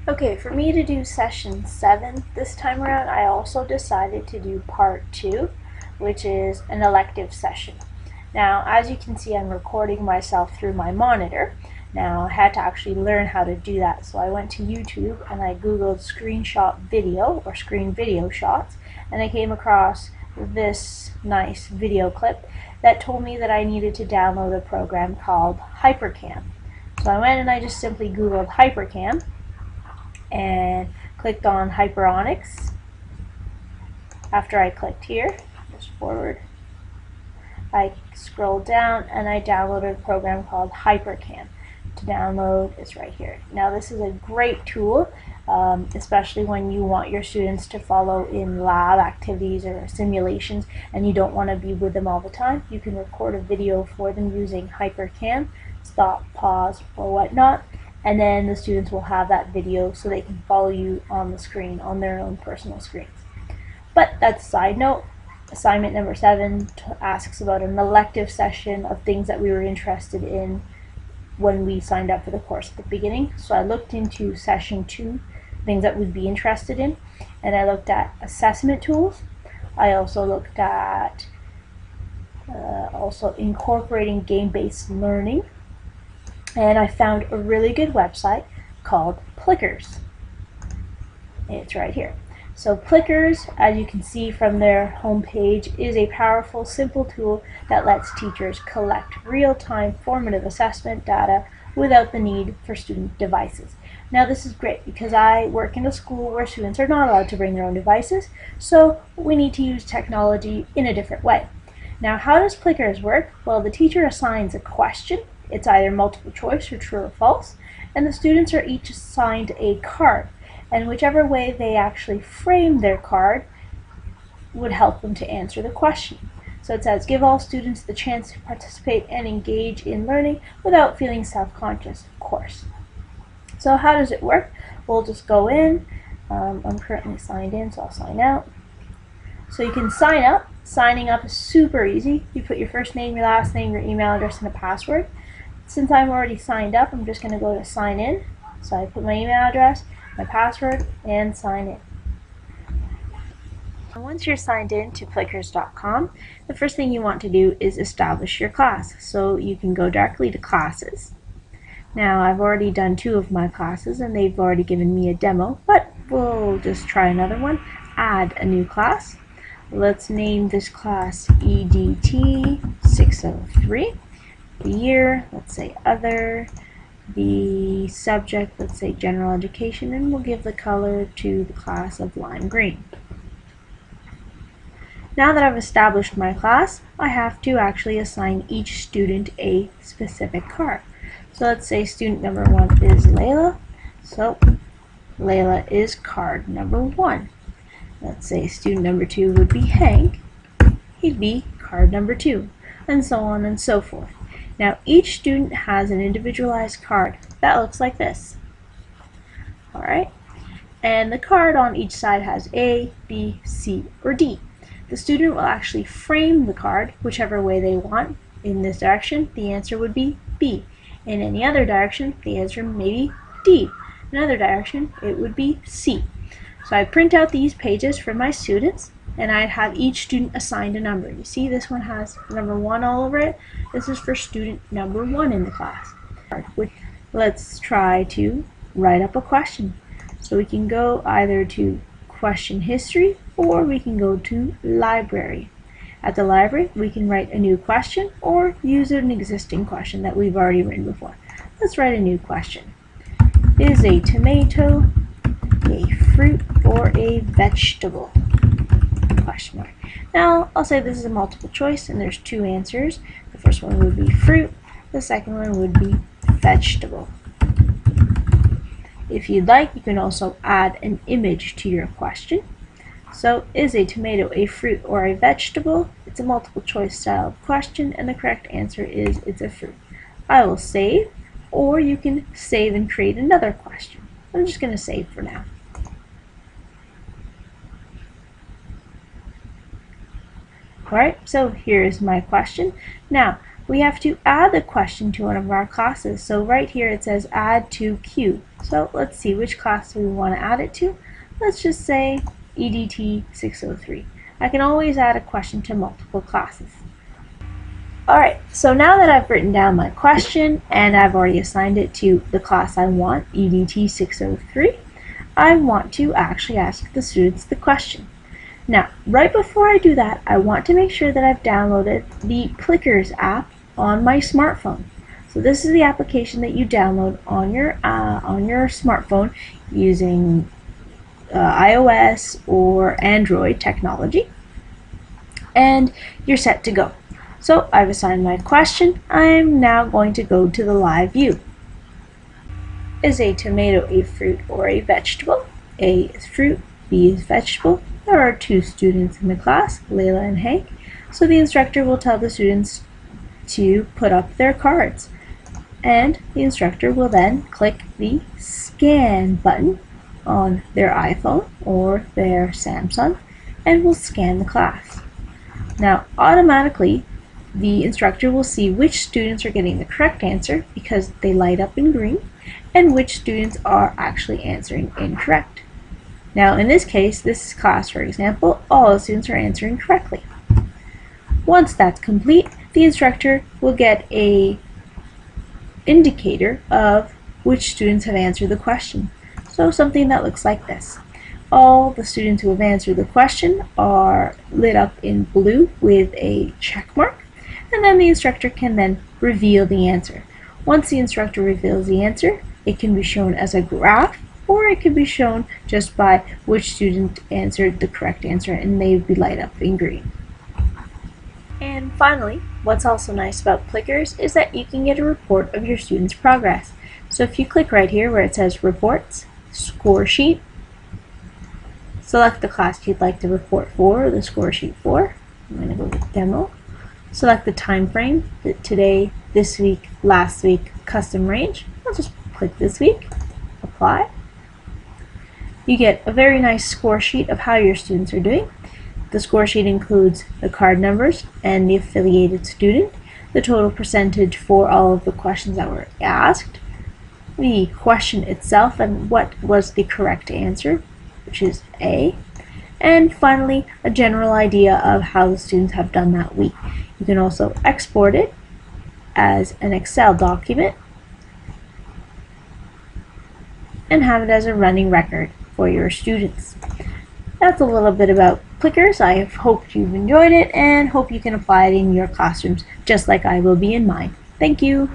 Okay, for me to do session 7 this time around, I also decided to do part 2, which is an elective session. Now, as you can see, I'm recording myself through my monitor. Now, I had to actually learn how to do that, so I went to YouTube and I googled screenshot video or screen video shots, and I came across this nice video clip that told me that I needed to download a program called Hypercam. So I went and I just simply googled Hypercam and clicked on Hyperonics. After I clicked here, just forward, I scrolled down and I downloaded a program called Hypercam. To download, it's right here. Now this is a great tool, especially when you want your students to follow in lab activities or simulations and you don't want to be with them all the time. You can record a video for them using Hypercam, stop, pause, or whatnot, and then the students will have that video so they can follow you on the screen on their own personal screens. But that's a side note. Assignment number 7 asks about an elective session of things that we were interested in when we signed up for the course at the beginning. So I looked into session 2, things that we'd be interested in, and I looked at assessment tools. I also looked at also incorporating game-based learning, and I found a really good website called Plickers. It's right here. So Plickers, as you can see from their homepage, is a powerful, simple tool that lets teachers collect real-time formative assessment data without the need for student devices. Now this is great because I work in a school where students are not allowed to bring their own devices, so we need to use technology in a different way. Now how does Plickers work? Well, the teacher assigns a question. It's either multiple choice or true or false, and the students are each assigned a card. And whichever way they actually frame their card would help them to answer the question. So it says, give all students the chance to participate and engage in learning without feeling self-conscious, of course. So how does it work? We'll just go in. I'm currently signed in, so I'll sign out. So you can sign up. Signing up is super easy. You put your first name, your last name, your email address, and a password. Since I'm already signed up, I'm just going to go to sign in. So I put my email address, my password, and sign in. And once you're signed in to plickers.com, the first thing you want to do is establish your class. So you can go directly to classes. Now I've already done 2 of my classes and they've already given me a demo, but we'll just try another one. Add a new class. Let's name this class EDT 603. The year, let's say other. The subject, let's say general education, and we'll give the color to the class of lime green. Now that I've established my class, I have to actually assign each student a specific card. So let's say student number 1 is Layla, so Layla is card number 1. Let's say student number 2 would be Hank, he'd be card number 2, and so on and so forth. Now each student has an individualized card that looks like this. Alright, and the card on each side has A, B, C, or D. The student will actually frame the card whichever way they want. In this direction, the answer would be B. In any other direction, the answer may be D. In another direction, it would be C. So I print out these pages for my students, and I'd have each student assigned a number. You see this one has number 1 all over it. This is for student number 1 in the class. Let's try to write up a question. So we can go either to question history or we can go to library. At the library, we can write a new question or use an existing question that we've already written before. Let's write a new question. Is a tomato a fruit or a vegetable? Question mark. Now, I'll say this is a multiple choice and there's 2 answers. The first one would be fruit, the second one would be vegetable. If you'd like, you can also add an image to your question. So, is a tomato a fruit or a vegetable? It's a multiple choice style of question and the correct answer is it's a fruit. I will save, or you can save and create another question. I'm just going to save for now. Alright, so here's my question. Now, we have to add the question to one of our classes. So right here it says add to queue. So let's see, which class do we want to add it to? Let's just say EDT 603. I can always add a question to multiple classes. Alright, so now that I've written down my question and I've already assigned it to the class I want, EDT 603, I want to actually ask the students the question. Now, right before I do that, I want to make sure that I've downloaded the plickers app on my smartphone. So this is the application that you download on your smartphone using iOS or Android technology, and you're set to go. So I've assigned my question. I'm now going to go to the live view. Is a tomato a fruit or a vegetable? A is fruit, B is vegetable. There are two students in the class, Layla and Hank, so the instructor will tell the students to put up their cards. And the instructor will then click the scan button on their iPhone or their Samsung and will scan the class. Now, automatically, the instructor will see which students are getting the correct answer because they light up in green, and which students are actually answering incorrect. Now, in this case, this class, for example, all the students are answering correctly. Once that's complete, the instructor will get a indicator of which students have answered the question. So something that looks like this. All the students who have answered the question are lit up in blue with a check mark, and then the instructor can then reveal the answer. Once the instructor reveals the answer, it can be shown as a graph, or it can be shown just by which student answered the correct answer, and they would be light up in green. And finally, what's also nice about plickers is that you can get a report of your students' progress. So if you click right here where it says Reports, Score Sheet, select the class you'd like the report for, or the score sheet for. I'm going to go with Demo. Select the time frame, today, this week, last week, custom range. I'll just click this week, Apply. You get a very nice score sheet of how your students are doing. The score sheet includes the card numbers and the affiliated student, the total percentage for all of the questions that were asked, the question itself and what was the correct answer, which is A, and finally a general idea of how the students have done that week. You can also export it as an Excel document and have it as a running record for your students. That's a little bit about plickers. I hope you've enjoyed it and hope you can apply it in your classrooms just like I will be in mine. Thank you.